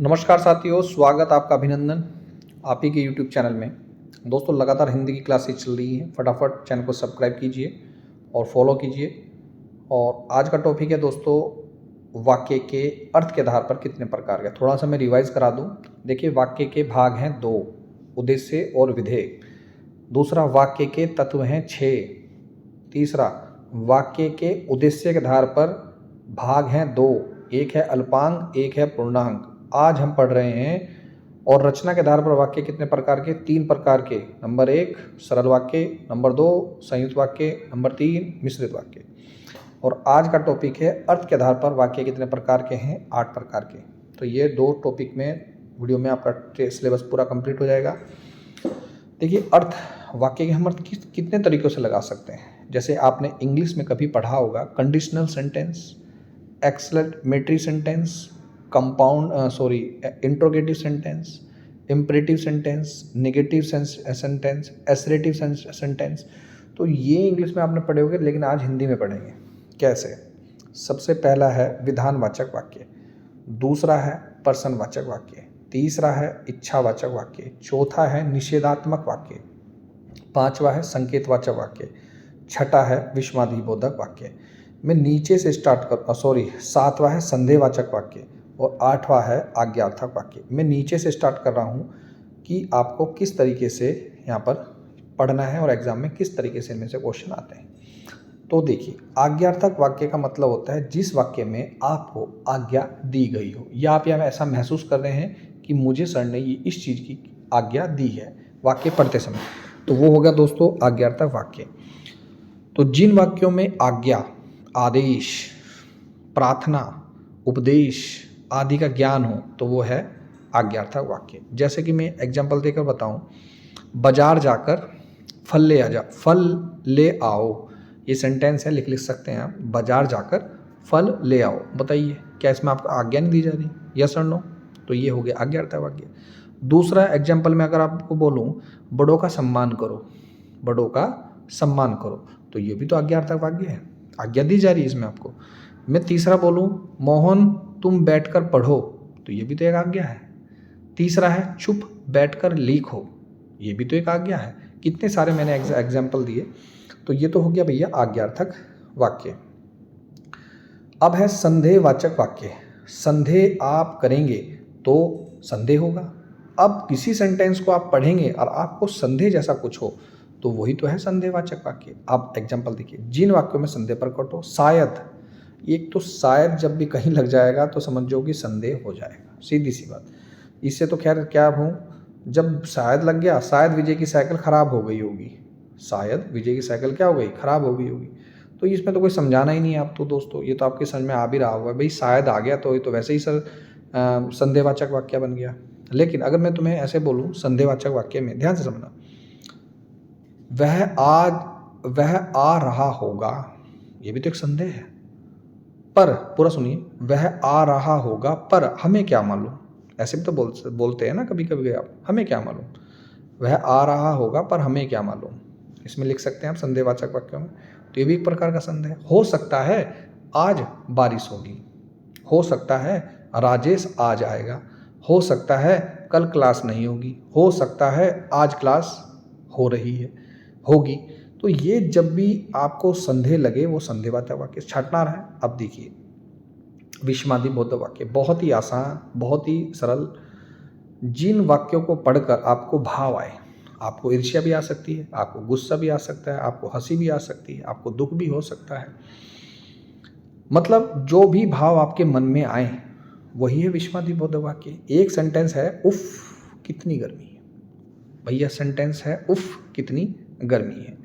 नमस्कार साथियों, स्वागत आपका अभिनंदन आप ही के YouTube चैनल में। दोस्तों लगातार हिंदी की क्लासेज चल रही हैं, फटाफट चैनल को सब्सक्राइब कीजिए और फॉलो कीजिए। और आज का टॉपिक है दोस्तों, वाक्य के अर्थ के आधार पर कितने प्रकार के। थोड़ा सा मैं रिवाइज करा दूं। देखिए, वाक्य के भाग हैं 2, उद्देश्य और विधेय। दूसरा, वाक्य के तत्व हैं 6। तीसरा, वाक्य के उद्देश्य के आधार पर भाग हैं 2, एक है अल्पांग, एक है पूर्णांग। आज हम पढ़ रहे हैं और रचना के आधार पर वाक्य कितने प्रकार के, 3 प्रकार के। नंबर 1 सरल वाक्य, नंबर 2 संयुक्त वाक्य, नंबर 3 मिश्रित वाक्य। और आज का टॉपिक है अर्थ के आधार पर वाक्य कितने प्रकार के हैं, 8 प्रकार के। तो ये 2 टॉपिक में वीडियो में आपका सिलेबस पूरा कंप्लीट हो जाएगा। देखिए, अर्थ, वाक्य के हम अर्थ कितने तरीक़ों से लगा सकते हैं। जैसे आपने इंग्लिश में कभी पढ़ा होगा conditional sentence, exclamatory sentence, interrogative sentence, imperative sentence, negative sentence, assertive sentence. तो ये इंग्लिश में आपने पढ़े होंगे, लेकिन आज हिंदी में पढ़ेंगे। कैसे? सबसे पहला है विधानवाचक वाक्य, दूसरा है प्रश्नवाचक वाक्य, तीसरा है इच्छावाचक वाक्य, चौथा है निषेधात्मक वाक्य, पांचवा है संकेतवाचक वाक्य, छठा है विस्मयादिबोधक वाक्य। मैं नीचे से स्टार्ट कर सातवां है संदेहवाचक वाक्य और 8वां है आज्ञार्थक वाक्य। मैं नीचे से स्टार्ट कर रहा हूँ कि आपको किस तरीके से यहाँ पर पढ़ना है और एग्जाम में किस तरीके से इनमें से क्वेश्चन आते हैं। तो देखिए, आज्ञार्थक वाक्य का मतलब होता है जिस वाक्य में आपको आज्ञा दी गई हो, या आप यहाँ ऐसा महसूस कर रहे हैं कि मुझे सर ने ये इस चीज़ की आज्ञा दी है वाक्य पढ़ते समय, तो वो होगा दोस्तों आज्ञार्थक वाक्य। तो जिन वाक्यों में आज्ञा, आदेश, प्रार्थना, उपदेश आदि का ज्ञान हो तो वो है आज्ञार्थक वाक्य। जैसे कि मैं एग्जांपल देकर बताऊं, बाजार जाकर फल ले आओ, ये सेंटेंस है, लिख सकते हैं आप। बाजार जाकर फल ले आओ, बताइए क्या इसमें आपको आज्ञा नहीं दी जा रही? यस और नो? तो ये हो गया आज्ञार्थक वाक्य। दूसरा एग्जाम्पल में अगर आपको बोलूँ, बड़ों का सम्मान करो, बड़ों का सम्मान करो, तो ये भी तो आज्ञार्थक वाक्य है, आज्ञा दी जा रही है इसमें आपको। मैं तीसरा बोलूँ, मोहन तुम बैठकर पढ़ो, तो ये भी तो एक आज्ञा है। तीसरा है चुप बैठकर लिखो, ये भी तो एक आज्ञा है। कितने सारे मैंने एग्जाम्पल दिए। तो ये तो हो गया भैया आज्ञार्थक वाक्य। अब है संदेहवाचक वाक्य। संदेह आप करेंगे तो संदेह होगा। अब किसी सेंटेंस को आप पढ़ेंगे और आपको संदेह जैसा कुछ हो तो वही तो है संदेहवाचक वाक्य। आप एग्जाम्पल देखिए, जिन वाक्यों में संदेह प्रकट हो। शायद, एक तो शायद जब भी कहीं लग जाएगा तो समझो कि संदेह हो जाएगा, सीधी सी बात। इससे तो खैर क्या हूँ, जब शायद लग गया, शायद विजय की साइकिल ख़राब हो गई होगी, शायद विजय की साइकिल क्या हो गई, ख़राब हो गई होगी। तो इसमें तो कोई समझाना ही नहीं है आप तो दोस्तों, ये तो आपके समझ में आ भी रहा होगा भाई, शायद आ गया तो ये तो वैसे ही सर संदेहवाचक वाक्य बन गया। लेकिन अगर मैं तुम्हें ऐसे बोलूँ संदेहवाचक वाक्य में, ध्यान से समझना, वह आ रहा होगा, ये भी तो एक संदेह है। पर, पूरा सुनिए, वह आ रहा होगा पर हमें क्या मालूम, ऐसे भी तो बोलते हैं ना कभी कभी आप, हमें क्या मालूम। वह आ रहा होगा पर हमें क्या मालूम, इसमें लिख सकते हैं आप संदेहवाचक वाक्यों में। तो ये भी एक प्रकार का संदेह। हो सकता है आज बारिश होगी, हो सकता है राजेश आ जाएगा, हो सकता है कल क्लास नहीं होगी, हो सकता है आज क्लास हो रही है, होगी। तो ये जब भी आपको संदेह लगे वो संदेहवाचक वाक्य छांटना है। अब देखिए, विस्मयादिबोधक वाक्य बहुत ही आसान, बहुत ही सरल। जिन वाक्यों को पढ़कर आपको भाव आए, आपको ईर्ष्या भी आ सकती है, आपको गुस्सा भी आ सकता है, आपको हंसी भी आ सकती है, आपको दुख भी हो सकता है, मतलब जो भी भाव आपके मन में आए वही है विस्मयादिबोधक वाक्य। एक सेंटेंस है, उफ कितनी गर्मी है, भैया सेंटेंस है उफ कितनी गर्मी है।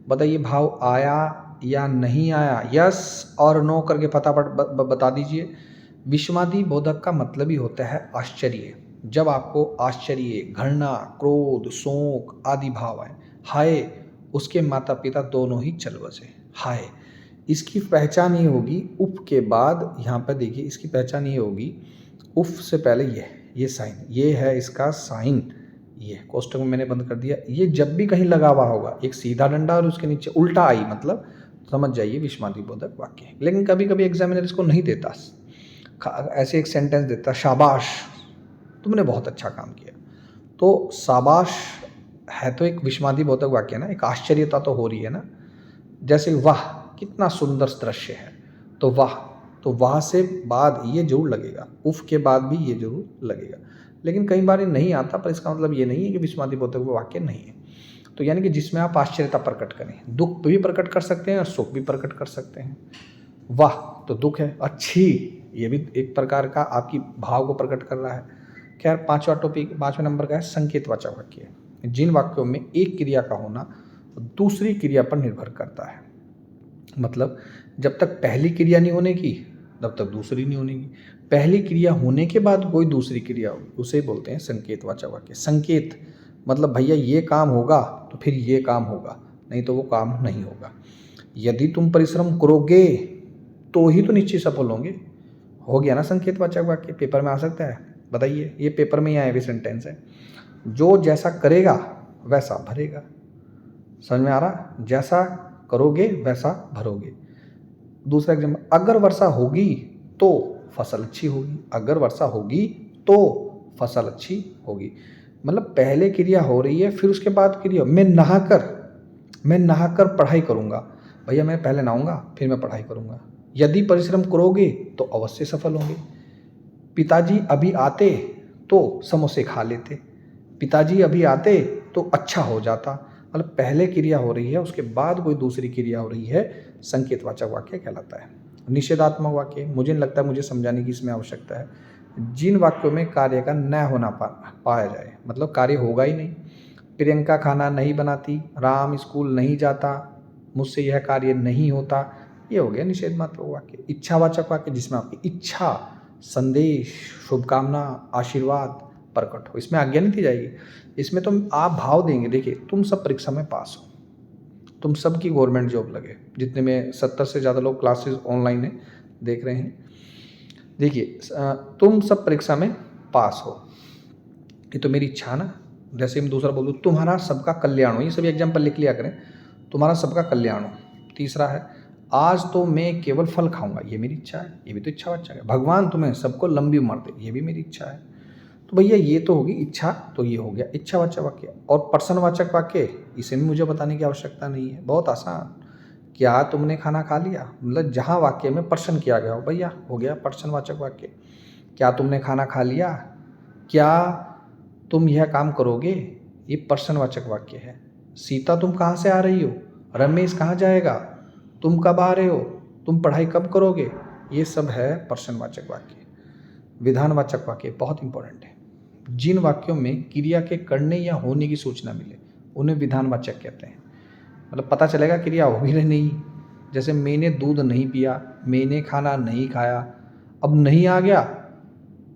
बताइए भाव आया या नहीं आया, यस और नो करके फटाफट बता दीजिए। विस्मयादिबोधक का मतलब ही होता है आश्चर्य। जब आपको आश्चर्य, घृणा, क्रोध, शोक आदि भाव आए, हाय उसके माता पिता दोनों ही चल बसे, हाय। इसकी पहचान ये होगी, उफ के बाद यहाँ पर देखिए, इसकी पहचान ये होगी, उफ से पहले ये साइन, ये है इसका साइन, ये कोष्टक में मैंने बंद कर दिया। ये जब भी कहीं लगा हुआ होगा, एक सीधा डंडा और उसके नीचे उल्टा आई, मतलब समझ जाइए विस्मयादिबोधक वाक्य। लेकिन कभी कभी एग्जामिनर इसको नहीं देता, ऐसे एक सेंटेंस देता, शाबाश तुमने बहुत अच्छा काम किया। तो शाबाश है तो एक विस्मयादिबोधक वाक्य ना, एक आश्चर्यता तो हो रही है ना, जैसे वाह कितना सुंदर दृश्य है, तो वाह, तो वाह से बाद ये जरूर लगेगा, उफ के बाद भी ये जरूर लगेगा। लेकिन कई बार ये नहीं आता, पर इसका मतलब ये नहीं है कि विस्मयादिबोधक वाक्य नहीं है। तो यानी कि जिसमें आप आश्चर्यता प्रकट करें, दुख भी प्रकट कर सकते हैं और सुख भी प्रकट कर सकते हैं। वाह तो दुख है, अच्छी ये भी एक प्रकार का आपकी भाव को प्रकट कर रहा है। खैर, पाँचवा नंबर का है संकेतवाचक वाक्य। जिन वाक्यों में एक क्रिया का होना दूसरी क्रिया पर निर्भर करता है। मतलब जब तक पहली क्रिया नहीं होने की तब तक दूसरी नहीं होने की, पहली क्रिया होने के बाद कोई दूसरी क्रिया होगी, उसे बोलते हैं संकेतवाचक वाक्य। संकेत मतलब भैया ये काम होगा तो फिर ये काम होगा, नहीं तो वो काम नहीं होगा। यदि तुम परिश्रम करोगे तो ही तो निश्चित सफल होंगे। हो गया ना संकेतवाचक वाक्य, पेपर में आ सकता है। बताइए, ये पेपर में ही आया हुआ सेंटेंस है। जो जैसा करेगा वैसा भरेगा। समझ में आ रहा? जैसा करोगे वैसा भरोगे। दूसरा एग्जाम्पल, अगर वर्षा होगी तो फसल अच्छी होगी। अगर वर्षा होगी तो फसल अच्छी होगी। मतलब पहले क्रिया हो रही है, फिर उसके बाद क्रिया। मैं नहाकर पढ़ाई करूँगा। भैया मैं पहले नहाऊंगा फिर मैं पढ़ाई करूँगा। यदि परिश्रम करोगे तो अवश्य सफल होंगे। पिताजी अभी आते तो समोसे खा लेते। पिताजी अभी आते तो अच्छा हो जाता। मतलब पहले क्रिया हो रही है, उसके बाद कोई दूसरी क्रिया हो रही है, संकेतवाचक वाक्य कहलाता है। निषेधात्मक वाक्य, मुझे नहीं लगता मुझे समझाने की इसमें आवश्यकता है। जिन वाक्यों में कार्य का न होना पाया जाए, मतलब कार्य होगा ही नहीं। प्रियंका खाना नहीं बनाती, राम स्कूल नहीं जाता, मुझसे यह कार्य नहीं होता, ये हो गया निषेधात्मक वाक्य। इच्छावाचक वाक्य, जिसमें आपकी इच्छा, संदेश, शुभकामना, आशीर्वाद प्रकट हो, इसमें आज्ञा नहीं दी जाएगी। इसमें तो आप भाव देंगे। देखिए, तुम सब परीक्षा में पास हो, तुम सब की गवर्नमेंट जॉब लगे। जितने में 70 से ज़्यादा लोग क्लासेस ऑनलाइन है देख रहे हैं। देखिए, तुम सब परीक्षा में पास हो, ये तो मेरी इच्छा है ना। जैसे मैं दूसरा बोल दूँ, तुम्हारा सबका कल्याण हो, ये सभी एग्जाम्पल लिख लिया करें। तुम्हारा सबका कल्याण हो। तीसरा है, आज तो मैं केवल फल खाऊंगा, ये मेरी इच्छा है, ये भी तो इच्छावाचक है। भगवान तुम्हें सबको लंबी उम्र दे, ये भी मेरी इच्छा है। तो भैया ये तो होगी इच्छा, तो ये हो गया इच्छावाचक वाक्य। और प्रश्नवाचक वाक्य, इसे भी मुझे बताने की आवश्यकता नहीं है, बहुत आसान। क्या तुमने खाना खा लिया, मतलब जहाँ वाक्य में प्रश्न किया गया हो, भैया हो गया प्रश्नवाचक वाक्य। क्या तुमने खाना खा लिया, क्या तुम यह काम करोगे, ये प्रश्नवाचक वाक्य है। सीता तुम कहाँ से आ रही हो, रमेश कहाँ जाएगा, तुम कब आ रहे हो, तुम पढ़ाई कब करोगे, ये सब है प्रश्नवाचक वाक्य। विधानवाचक वाक्य बहुत इंपॉर्टेंट है। जिन वाक्यों में क्रिया के करने या होने की सूचना मिले उन्हें विधानवाचक कहते हैं। मतलब पता चलेगा क्रिया हो भी नहीं। जैसे मैंने दूध नहीं पिया, मैंने खाना नहीं खाया, अब नहीं आ गया,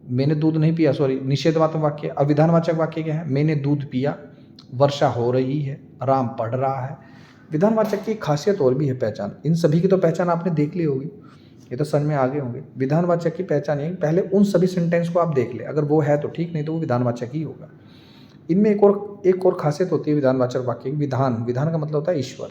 मैंने दूध नहीं पिया, सॉरी, निषेधात्मक वाक्य। अविधानवाचक वाक्य क्या है, मैंने दूध पिया, वर्षा हो रही है, राम पढ़ रहा है। विधानवाचक की खासियत और भी है, पहचान। इन सभी की तो पहचान आपने देख ली होगी, ये तो समझ में आगे होंगे। विधानवाचक की पहचान है, पहले उन सभी सेंटेंस को आप देख ले, अगर वो है तो ठीक, नहीं तो वो विधानवाचक ही होगा। इनमें एक और खासियत होती है विधानवाचक वाक्य की। विधान का मतलब होता है ईश्वर,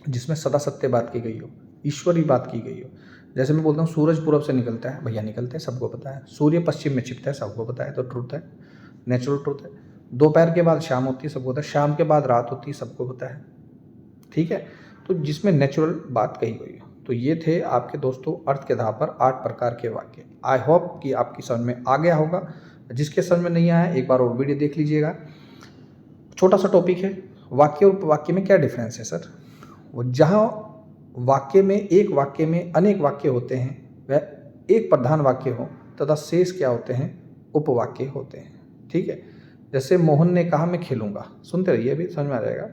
जिसमें सदा सत्य बात की गई हो, ईश्वर ही बात की गई हो। जैसे मैं बोलता हूँ सूरज पूरब से निकलता है, भैया निकलता है, सबको पता है। सूर्य पश्चिम में छिपता है, सबको पता है, तो ट्रुथ है, नेचुरल ट्रुथ है। दोपहर के बाद शाम होती है, सबको पता है। शाम के बाद रात होती है, सबको पता है। ठीक है, तो जिसमें नेचुरल बात कही गई हो। तो ये थे आपके दोस्तों अर्थ के आधार पर 8 प्रकार के वाक्य। आई होप कि आपकी समझ में आ गया होगा। जिसके समझ में नहीं आया, एक बार और वीडियो देख लीजिएगा। छोटा सा टॉपिक है, वाक्य और उपवाक्य में क्या डिफरेंस है सर। जहाँ वाक्य में, एक वाक्य में अनेक वाक्य होते हैं, वह एक प्रधान वाक्य हो, तथा शेष क्या होते हैं, उपवाक्य होते हैं। ठीक है, जैसे मोहन ने कहा मैं खेलूंगा, सुनते रहिए, अभी समझ में आ जाएगा।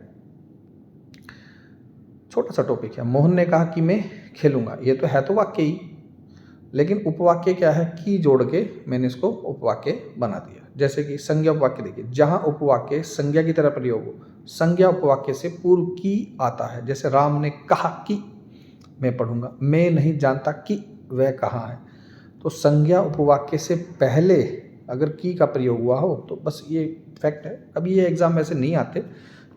छोटा सा टॉपिक है, मोहन ने कहा कि मैं खेलूंगा, ये तो है तो वाक्य ही, लेकिन उपवाक्य क्या है, की जोड़ के मैंने इसको उपवाक्य बना दिया। जैसे कि संज्ञा उपवाक्य, देखिए जहाँ उपवाक्य संज्ञा की तरह प्रयोग हो, संज्ञा उपवाक्य से पूर्व की आता है। जैसे राम ने कहा कि मैं पढ़ूंगा, मैं नहीं जानता कि वह कहाँ है। तो संज्ञा उपवाक्य से पहले अगर की का प्रयोग हुआ हो तो बस ये फैक्ट है। अभी ये एग्जाम वैसे नहीं आते,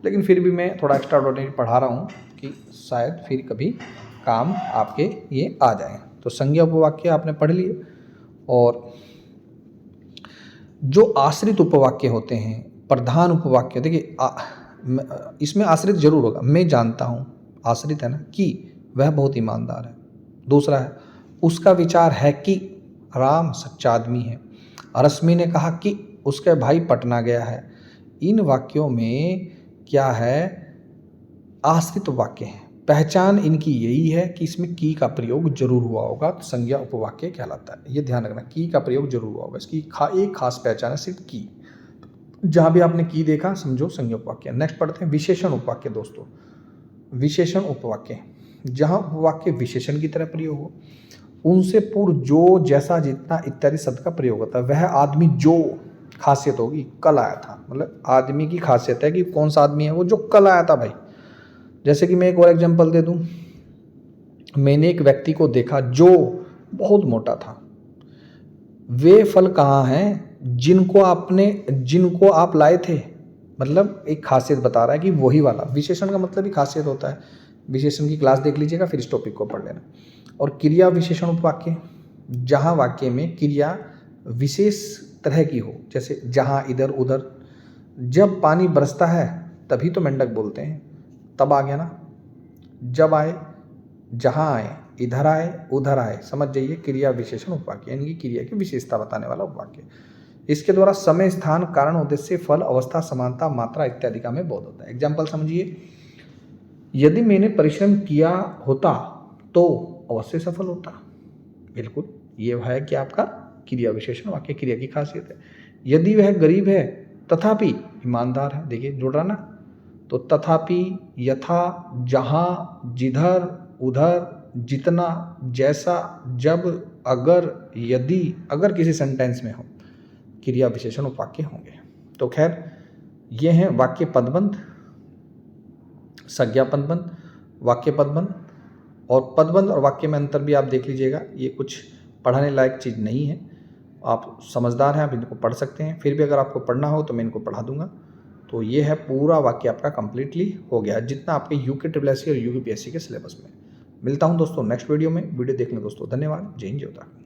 लेकिन फिर भी मैं थोड़ा एक्स्ट्रा ऑर्डिनरी पढ़ा रहा हूँ कि शायद फिर कभी काम आपके ये आ जाए। तो संज्ञा उपवाक्य आपने पढ़ लिए। और जो आश्रित उपवाक्य होते हैं, प्रधान उपवाक्य, देखिए इसमें आश्रित जरूर होगा। मैं जानता हूँ, आश्रित है ना, कि वह बहुत ईमानदार है। दूसरा है, उसका विचार है कि राम सच्चा आदमी है। रश्मि ने कहा कि उसके भाई पटना गया है। इन वाक्यों में क्या है, आश्रित वाक्य है। पहचान इनकी यही है कि इसमें की का प्रयोग जरूर हुआ होगा, तो संज्ञा उपवाक्य कहलाता है। ये ध्यान रखना, की का प्रयोग जरूर हुआ होगा। इसकी एक खास पहचान है, सिर्फ की। जहां भी आपने की देखा समझो संज्ञा उपवाक्य। नेक्स्ट पढ़ते हैं विशेषण उपवाक्य। दोस्तों, विशेषण उपवाक्य, जहां उपवाक्य विशेषण की तरह प्रयोग हो, उनसे पूर्व जो, जैसा, जितना इत्यादि शब्द का प्रयोग होता है। वह आदमी जो खासियत होगी, कल आया था, मतलब आदमी की खासियत है कि कौन सा आदमी है वो, जो कल आया था भाई। जैसे कि मैं एक और एग्जांपल दे दूं, मैंने एक व्यक्ति को देखा जो बहुत मोटा था। वे फल कहाँ हैं जिनको आप लाए थे, मतलब एक खासियत बता रहा है कि वही वाला। विशेषण का मतलब ही खासियत होता है। विशेषण की क्लास देख लीजिएगा, फिर इस टॉपिक को पढ़ लेना। और क्रिया विशेषण उपवाक्य, जहाँ वाक्य में क्रिया विशेष तरह की हो, जैसे जहाँ, इधर, उधर। जब पानी बरसता है तभी तो मेंढक बोलते हैं, तब आ गया ना। जब आए, जहाँ आए, इधर आए, उधर आए, समझ जाइए क्रिया विशेषण उपवाक्य, यानी कि क्रिया की विशेषता बताने वाला उपवाक्य। इसके द्वारा समय, स्थान, कारण, उद्देश्य, फल, अवस्था, समानता, मात्रा इत्यादि का में बोध होता है। एग्जाम्पल समझिए, यदि मैंने परिश्रम किया होता तो अवश्य सफल होता। बिल्कुल, ये है कि आपका क्रिया विशेषण वाक्य, क्रिया की खासियत है। यदि वह गरीब है तथापि ईमानदार है, देखिए जुड़ रहा ना। तो तथापि, यथा, जहाँ, जिधर, उधर, जितना, जैसा, जब, अगर, यदि, अगर किसी सेंटेंस में हो, क्रिया विशेषण उपवाक्य होंगे। तो खैर, ये हैं वाक्य पदबंध, संज्ञा पदबंध, वाक्य पदबंध। और पदबंध और वाक्य में अंतर भी आप देख लीजिएगा। ये कुछ पढ़ाने लायक चीज़ नहीं है, आप समझदार हैं, आप इनको पढ़ सकते हैं। फिर भी अगर आपको पढ़ना हो तो मैं इनको पढ़ा दूंगा। तो ये है पूरा वाक्य आपका कंप्लीटली हो गया, जितना आपके यूके ट्रिपल एससी और यूपीएससी के सिलेबस में। मिलता हूं दोस्तों नेक्स्ट वीडियो में। वीडियो देखने दोस्तों धन्यवाद। जय हिंद, जय भारत।